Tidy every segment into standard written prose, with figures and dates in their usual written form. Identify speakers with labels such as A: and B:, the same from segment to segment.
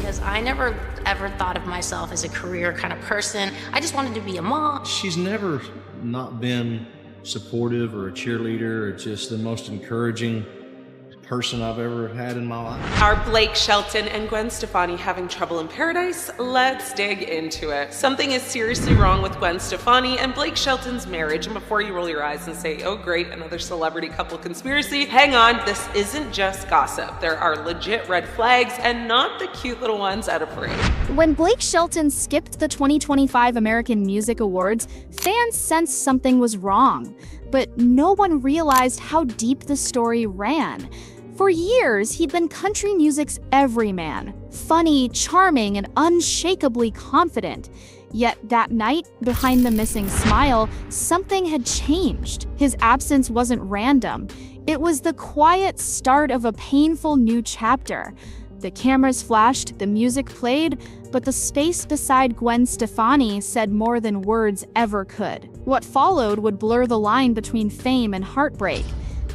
A: because I never ever thought of myself as a career kind of person. I just wanted to be a mom.
B: She's never not been supportive or a cheerleader or just the most encouraging person I've ever had in my life.
C: Are Blake Shelton and Gwen Stefani having trouble in paradise? Let's dig into it. Something is seriously wrong with Gwen Stefani and Blake Shelton's marriage, and before you roll your eyes and say, oh great, another celebrity couple conspiracy, hang on, this isn't just gossip. There are legit red flags and not the cute little ones at a parade.
D: When Blake Shelton skipped the 2025 American Music Awards, fans sensed something was wrong, but no one realized how deep the story ran. For years, he'd been country music's everyman, funny, charming, and unshakably confident. Yet that night, behind the missing smile, something had changed. His absence wasn't random. It was the quiet start of a painful new chapter. The cameras flashed, the music played, but the space beside Gwen Stefani said more than words ever could. What followed would blur the line between fame and heartbreak,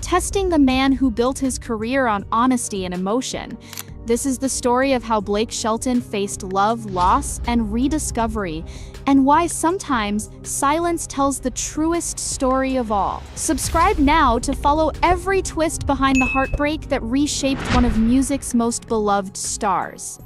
D: testing the man who built his career on honesty and emotion. This is the story of how Blake Shelton faced love, loss, and rediscovery, and why sometimes silence tells the truest story of all. Subscribe now to follow every twist behind the heartbreak that reshaped one of music's most beloved stars.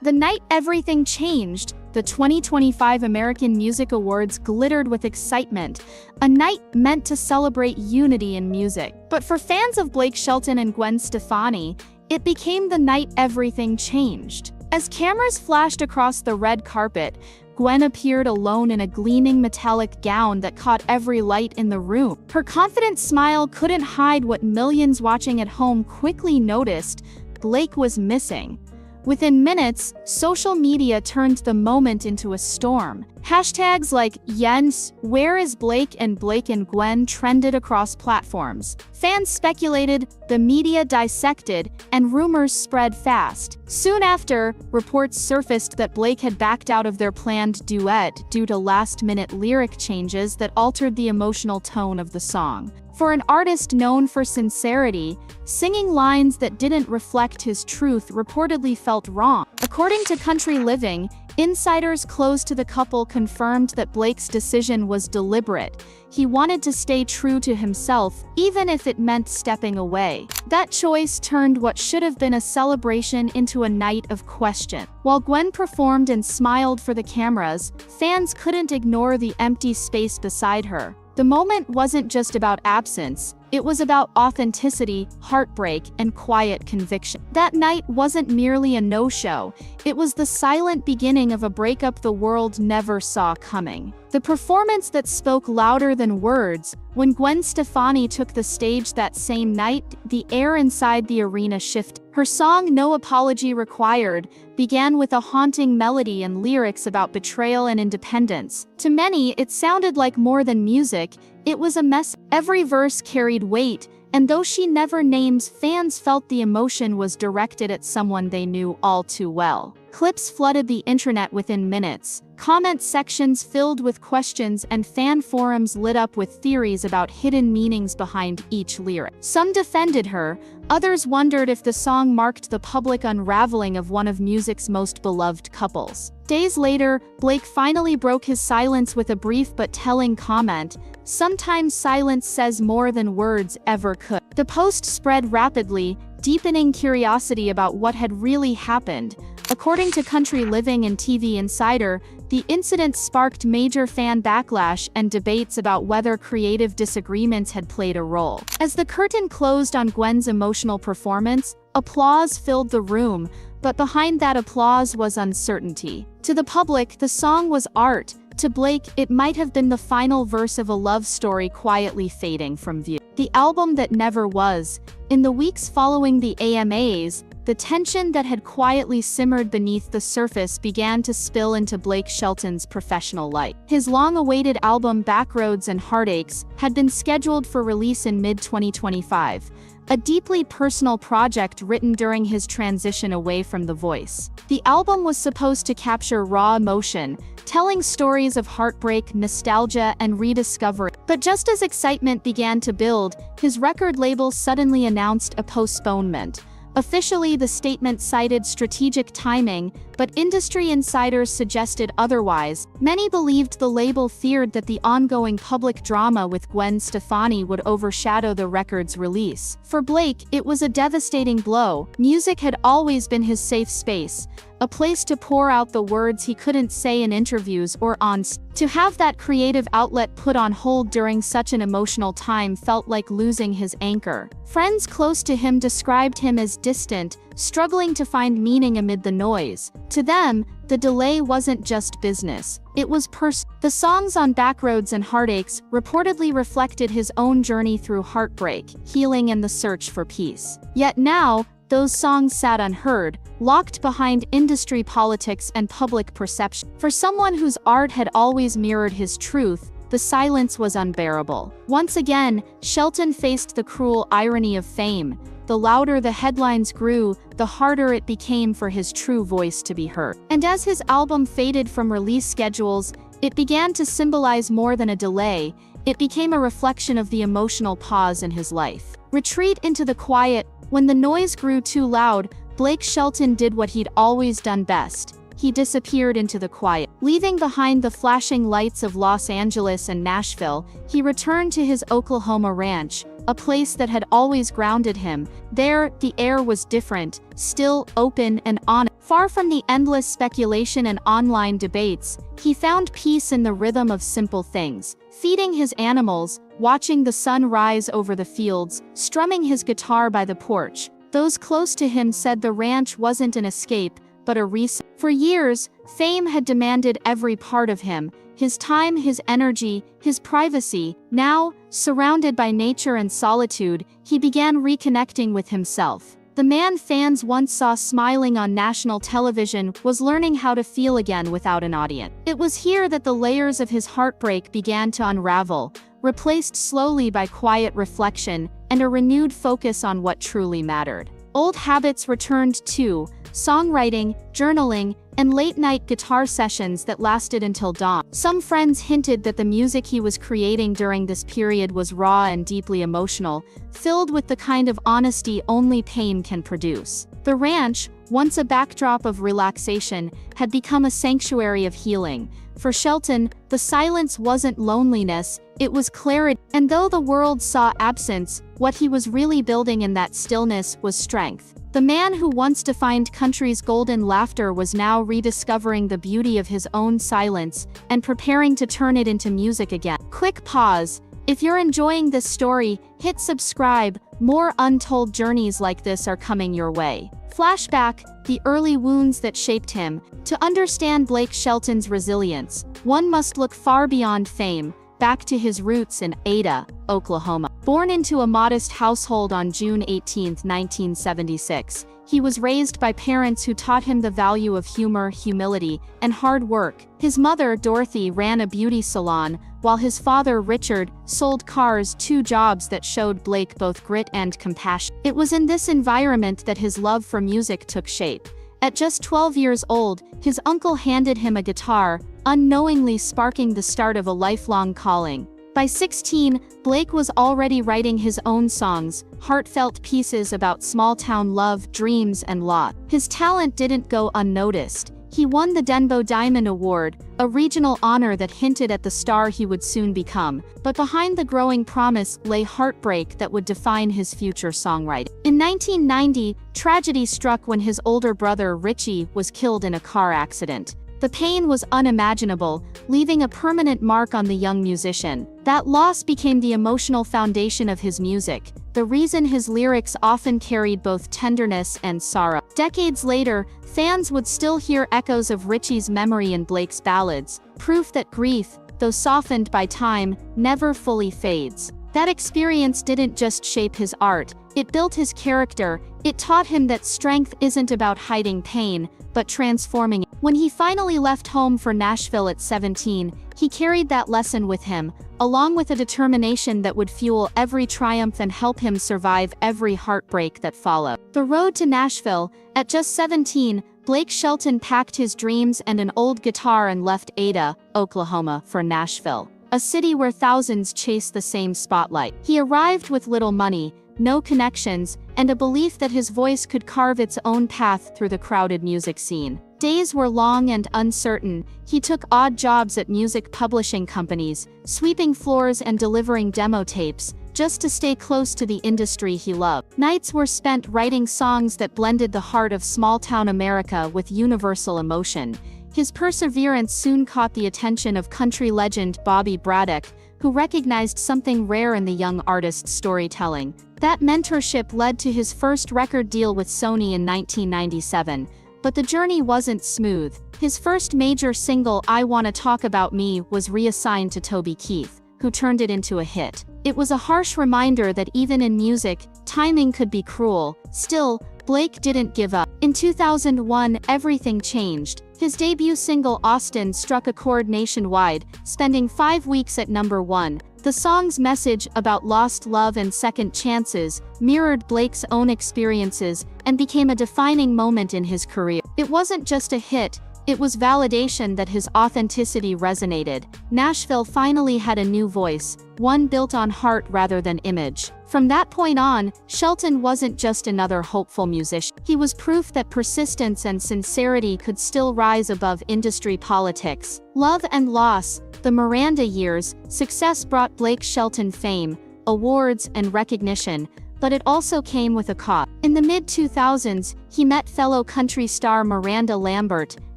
D: The night everything changed, the 2025 American Music Awards glittered with excitement, a night meant to celebrate unity in music. But for fans of Blake Shelton and Gwen Stefani, it became the night everything changed. As cameras flashed across the red carpet, Gwen appeared alone in a gleaming metallic gown that caught every light in the room. Her confident smile couldn't hide what millions watching at home quickly noticed: Blake was missing. Within minutes, social media turned the moment into a storm. Hashtags like Jens, where is Blake, and Blake and Gwen trended across platforms. Fans speculated, the media dissected, and rumors spread fast. Soon after, reports surfaced that Blake had backed out of their planned duet due to last-minute lyric changes that altered the emotional tone of the song. For an artist known for sincerity, singing lines that didn't reflect his truth reportedly felt wrong. According to Country Living, insiders close to the couple confirmed that Blake's decision was deliberate. He wanted to stay true to himself, even if it meant stepping away. That choice turned what should have been a celebration into a night of question. While Gwen performed and smiled for the cameras, fans couldn't ignore the empty space beside her. The moment wasn't just about absence, it was about authenticity, heartbreak, and quiet conviction. That night wasn't merely a no-show, it was the silent beginning of a breakup the world never saw coming. The performance that spoke louder than words. When Gwen Stefani took the stage that same night, the air inside the arena shifted. Her song "No Apology Required" began with a haunting melody and lyrics about betrayal and independence. To many, it sounded like more than music, it was a message. Every verse carried weight, and though she never names, fans felt the emotion was directed at someone they knew all too well. Clips flooded the internet within minutes, comment sections filled with questions, and fan forums lit up with theories about hidden meanings behind each lyric. Some defended her, others wondered if the song marked the public unraveling of one of music's most beloved couples. Days later, Blake finally broke his silence with a brief but telling comment: "Sometimes silence says more than words ever could." The post spread rapidly, deepening curiosity about what had really happened. According to Country Living and TV Insider, the incident sparked major fan backlash and debates about whether creative disagreements had played a role. As the curtain closed on Gwen's emotional performance, applause filled the room, but behind that applause was uncertainty. To the public, the song was art. To Blake, it might have been the final verse of a love story quietly fading from view. The album that never was. In the weeks following the AMAs, the tension that had quietly simmered beneath the surface began to spill into Blake Shelton's professional life. His long-awaited album Backroads and Heartaches had been scheduled for release in mid-2025, a deeply personal project written during his transition away from The Voice. The album was supposed to capture raw emotion, telling stories of heartbreak, nostalgia, and rediscovery. But just as excitement began to build, his record label suddenly announced a postponement. Officially, the statement cited strategic timing, but industry insiders suggested otherwise. Many believed the label feared that the ongoing public drama with Gwen Stefani would overshadow the record's release. For Blake, it was a devastating blow. Music had always been his safe space, a place to pour out the words he couldn't say in interviews or on stage. To have that creative outlet put on hold during such an emotional time felt like losing his anchor. Friends close to him described him as distant, struggling to find meaning amid the noise. To them, the delay wasn't just business, it was personal. The songs on Backroads and Heartaches reportedly reflected his own journey through heartbreak, healing, and the search for peace. Yet now, those songs sat unheard, locked behind industry politics and public perception. For someone whose art had always mirrored his truth, the silence was unbearable. Once again, Shelton faced the cruel irony of fame. The louder the headlines grew, the harder it became for his true voice to be heard. And as his album faded from release schedules, it began to symbolize more than a delay. It became a reflection of the emotional pause in his life. Retreat into the quiet. When the noise grew too loud, Blake Shelton did what he'd always done best. He disappeared into the quiet. Leaving behind the flashing lights of Los Angeles and Nashville, he returned to his Oklahoma ranch, a place that had always grounded him. There, the air was different, still, open, and honest. Far from the endless speculation and online debates, he found peace in the rhythm of simple things. Feeding his animals, watching the sun rise over the fields, strumming his guitar by the porch. Those close to him said the ranch wasn't an escape, but a reset. For years, fame had demanded every part of him, his time, his energy, his privacy. Now, surrounded by nature and solitude, he began reconnecting with himself. The man fans once saw smiling on national television was learning how to feel again without an audience. It was here that the layers of his heartbreak began to unravel, replaced slowly by quiet reflection and a renewed focus on what truly mattered. Old habits returned too, songwriting, journaling, and late-night guitar sessions that lasted until dawn. Some friends hinted that the music he was creating during this period was raw and deeply emotional, filled with the kind of honesty only pain can produce. The ranch, once a backdrop of relaxation, had become a sanctuary of healing. For Shelton, the silence wasn't loneliness, it was clarity. And though the world saw absence, what he was really building in that stillness was strength. The man who once defined country's golden laughter was now rediscovering the beauty of his own silence and preparing to turn it into music again. Quick pause. If you're enjoying this story, hit subscribe. More untold journeys like this are coming your way. Flashback, the early wounds that shaped him. To understand Blake Shelton's resilience, one must look far beyond fame, back to his roots in Ada, Oklahoma. Born into a modest household on June 18, 1976, he was raised by parents who taught him the value of humor, humility, and hard work. His mother, Dorothy, ran a beauty salon, while his father, Richard, sold cars, two jobs that showed Blake both grit and compassion. It was in this environment that his love for music took shape. At just 12 years old, his uncle handed him a guitar, unknowingly sparking the start of a lifelong calling. By 16, Blake was already writing his own songs, heartfelt pieces about small-town love, dreams, and loss. His talent didn't go unnoticed. He won the Denbo Diamond Award, a regional honor that hinted at the star he would soon become. But behind the growing promise lay heartbreak that would define his future songwriting. In 1990, tragedy struck when his older brother, Richie, was killed in a car accident. The pain was unimaginable, leaving a permanent mark on the young musician. That loss became the emotional foundation of his music, the reason his lyrics often carried both tenderness and sorrow. Decades later, fans would still hear echoes of Richie's memory in Blake's ballads, proof that grief, though softened by time, never fully fades. That experience didn't just shape his art, it built his character. It taught him that strength isn't about hiding pain, but transforming it. When he finally left home for Nashville at 17, he carried that lesson with him, along with a determination that would fuel every triumph and help him survive every heartbreak that followed. The road to Nashville. At just 17, Blake Shelton packed his dreams and an old guitar and left Ada, Oklahoma, for Nashville, a city where thousands chase the same spotlight. He arrived with little money, no connections, and a belief that his voice could carve its own path through the crowded music scene. Days were long and uncertain. He took odd jobs at music publishing companies, sweeping floors and delivering demo tapes, just to stay close to the industry he loved. Nights were spent writing songs that blended the heart of small-town America with universal emotion. His perseverance soon caught the attention of country legend Bobby Braddock, who recognized something rare in the young artist's storytelling. That mentorship led to his first record deal with Sony in 1997. But the journey wasn't smooth. His first major single, I Wanna Talk About Me, was reassigned to Toby Keith, who turned it into a hit. It was a harsh reminder that even in music, timing could be cruel. Still, Blake didn't give up. In 2001, everything changed. His debut single Austin struck a chord nationwide, spending 5 weeks at #1. The song's message about lost love and second chances mirrored Blake's own experiences and became a defining moment in his career. It wasn't just a hit, it was validation that his authenticity resonated. Nashville finally had a new voice, one built on heart rather than image. From that point on, Shelton wasn't just another hopeful musician. He was proof that persistence and sincerity could still rise above industry politics. Love and loss, the Miranda years, success brought Blake Shelton fame, awards, and recognition, but it also came with a cost. In the mid-2000s, he met fellow country star Miranda Lambert,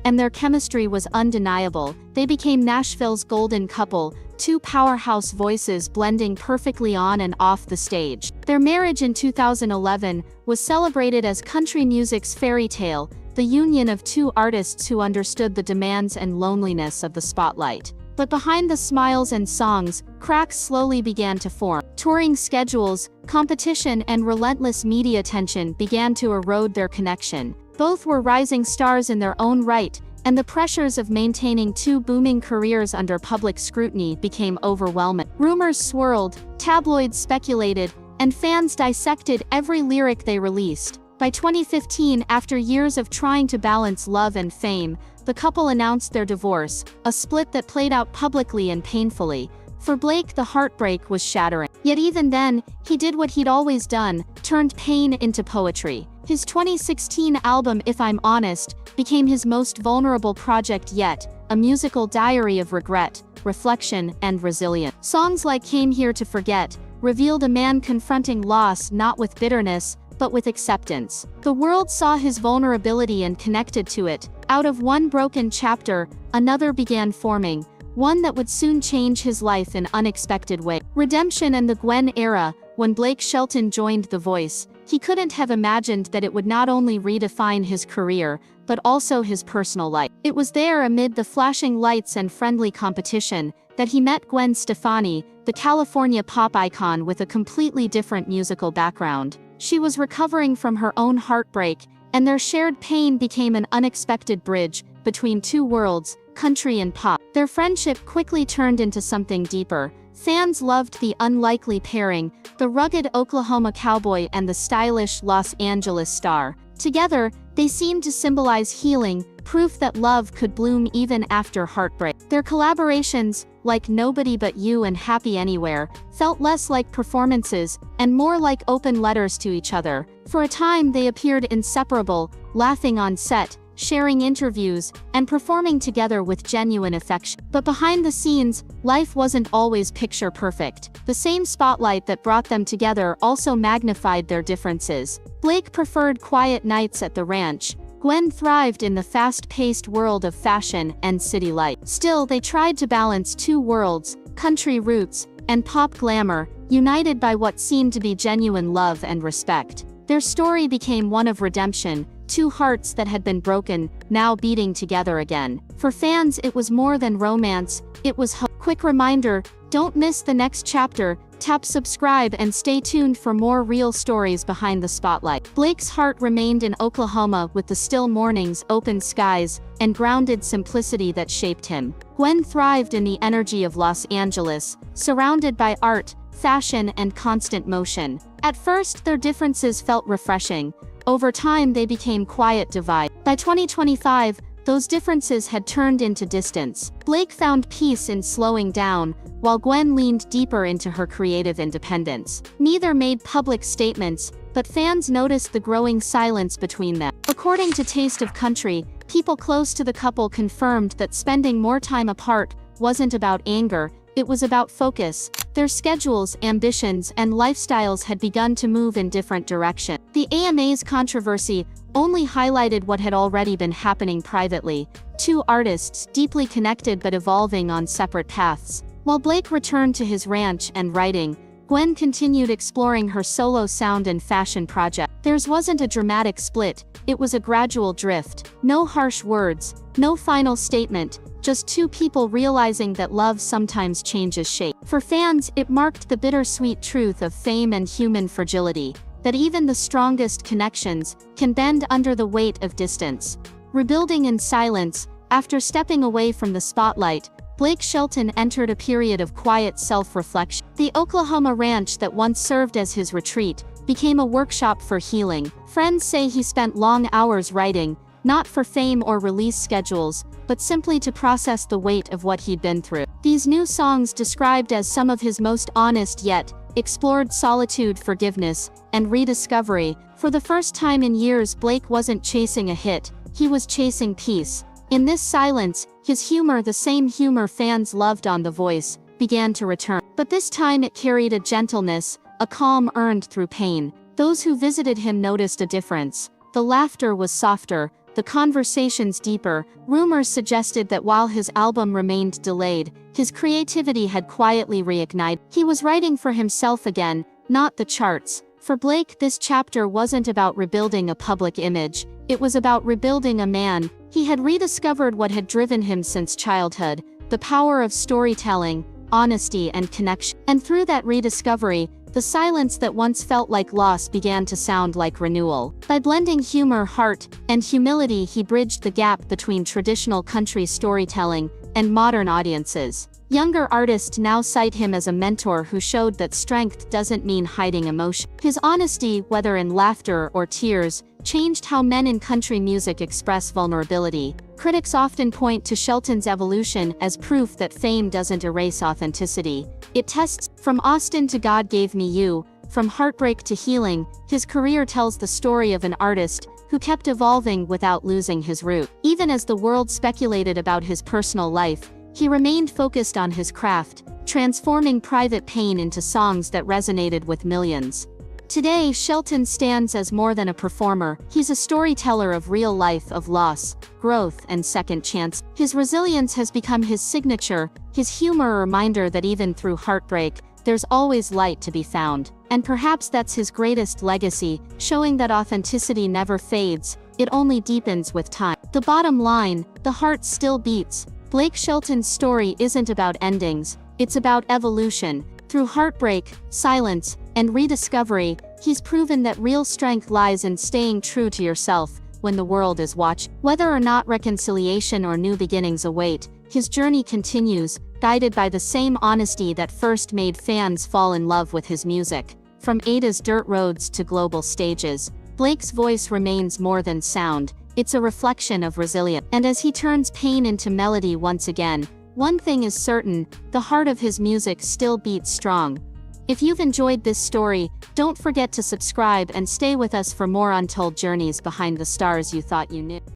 D: and their chemistry was undeniable. They became Nashville's golden couple, two powerhouse voices blending perfectly on and off the stage. Their marriage in 2011 was celebrated as country music's fairy tale, the union of two artists who understood the demands and loneliness of the spotlight. But behind the smiles and songs, cracks slowly began to form. Touring schedules, competition, and relentless media attention began to erode their connection. Both were rising stars in their own right, and the pressures of maintaining two booming careers under public scrutiny became overwhelming. Rumors swirled, tabloids speculated, and fans dissected every lyric they released. By 2015, after years of trying to balance love and fame, the couple announced their divorce, a split that played out publicly and painfully. For Blake, the heartbreak was shattering. Yet even then, he did what he'd always done, turned pain into poetry. His 2016 album, If I'm Honest, became his most vulnerable project yet, a musical diary of regret, reflection, and resilience. Songs like Came Here to Forget revealed a man confronting loss not with bitterness, but with acceptance. The world saw his vulnerability and connected to it. Out of one broken chapter, another began forming, one that would soon change his life in unexpected ways. Redemption and the Gwen era, when Blake Shelton joined The Voice, he couldn't have imagined that it would not only redefine his career, but also his personal life. It was there, amid the flashing lights and friendly competition, that he met Gwen Stefani, the California pop icon with a completely different musical background. She was recovering from her own heartbreak, and their shared pain became an unexpected bridge between two worlds, country and pop. Their friendship quickly turned into something deeper. Fans loved the unlikely pairing, the rugged Oklahoma cowboy and the stylish Los Angeles star. Together, they seemed to symbolize healing, proof that love could bloom even after heartbreak. Their collaborations, like Nobody But You and Happy Anywhere, felt less like performances and more like open letters to each other. For a time, they appeared inseparable, laughing on set, sharing interviews, and performing together with genuine affection. But behind the scenes, life wasn't always picture perfect. The same spotlight that brought them together also magnified their differences. Blake preferred quiet nights at the ranch. Gwen thrived in the fast-paced world of fashion and city life. Still, they tried to balance two worlds, country roots and pop glamour, united by what seemed to be genuine love and respect. Their story became one of redemption, two hearts that had been broken, now beating together again. For fans, it was more than romance, it was hope. Quick reminder, don't miss the next chapter. Tap subscribe and stay tuned for more real stories behind the spotlight. Blake's heart remained in Oklahoma with the still mornings, open skies, and grounded simplicity that shaped him. Gwen thrived in the energy of Los Angeles, surrounded by art, fashion, and constant motion. At first, their differences felt refreshing. Over time, they became quiet divides. By 2025, Those differences had turned into distance. Blake found peace in slowing down, while Gwen leaned deeper into her creative independence. Neither made public statements, but fans noticed the growing silence between them. According to Taste of Country, people close to the couple confirmed that spending more time apart wasn't about anger, it was about focus. Their schedules, ambitions, and lifestyles had begun to move in different directions. The AMA's controversy only highlighted what had already been happening privately: two artists deeply connected but evolving on separate paths. While Blake returned to his ranch and writing, Gwen continued exploring her solo sound and fashion project. Theirs wasn't a dramatic split, it was a gradual drift. No harsh words, no final statement, just two people realizing that love sometimes changes shape. For fans, it marked the bittersweet truth of fame and human fragility, that even the strongest connections can bend under the weight of distance. Rebuilding in silence, after stepping away from the spotlight, Blake Shelton entered a period of quiet self-reflection. The Oklahoma ranch that once served as his retreat became a workshop for healing. Friends say he spent long hours writing, not for fame or release schedules, but simply to process the weight of what he'd been through. These new songs, described as some of his most honest yet, explored solitude, forgiveness, and rediscovery. For the first time in years, Blake wasn't chasing a hit, he was chasing peace. In this silence, his humor, the same humor fans loved on The Voice, began to return. But this time it carried a gentleness, a calm earned through pain. Those who visited him noticed a difference. The laughter was softer, the conversations deeper. Rumors suggested that while his album remained delayed, his creativity had quietly reignited. He was writing for himself again, not the charts. For Blake, this chapter wasn't about rebuilding a public image, it was about rebuilding a man. He had rediscovered what had driven him since childhood: the power of storytelling, honesty, and connection. And through that rediscovery, the silence that once felt like loss began to sound like renewal. By blending humor, heart, and humility, he bridged the gap between traditional country storytelling and modern audiences. Younger artists now cite him as a mentor who showed that strength doesn't mean hiding emotion. His honesty, whether in laughter or tears, changed how men in country music express vulnerability. Critics often point to Shelton's evolution as proof that fame doesn't erase authenticity. It tests. From Austin to God Gave Me You, from Heartbreak to Healing, his career tells the story of an artist who kept evolving without losing his root. Even as the world speculated about his personal life, he remained focused on his craft, transforming private pain into songs that resonated with millions. Today, Shelton stands as more than a performer. He's a storyteller of real life, of loss, growth, and second chance. His resilience has become his signature, his humor a reminder that even through heartbreak, there's always light to be found. And perhaps that's his greatest legacy, showing that authenticity never fades, it only deepens with time. The bottom line, the heart still beats. Blake Shelton's story isn't about endings, it's about evolution. Through heartbreak, silence, and rediscovery, he's proven that real strength lies in staying true to yourself when the world is watching. Whether or not reconciliation or new beginnings await, his journey continues, guided by the same honesty that first made fans fall in love with his music. From Ada's dirt roads to global stages, Blake's voice remains more than sound, it's a reflection of resilience. And as he turns pain into melody once again, one thing is certain, the heart of his music still beats strong. If you've enjoyed this story, don't forget to subscribe and stay with us for more untold journeys behind the stars you thought you knew.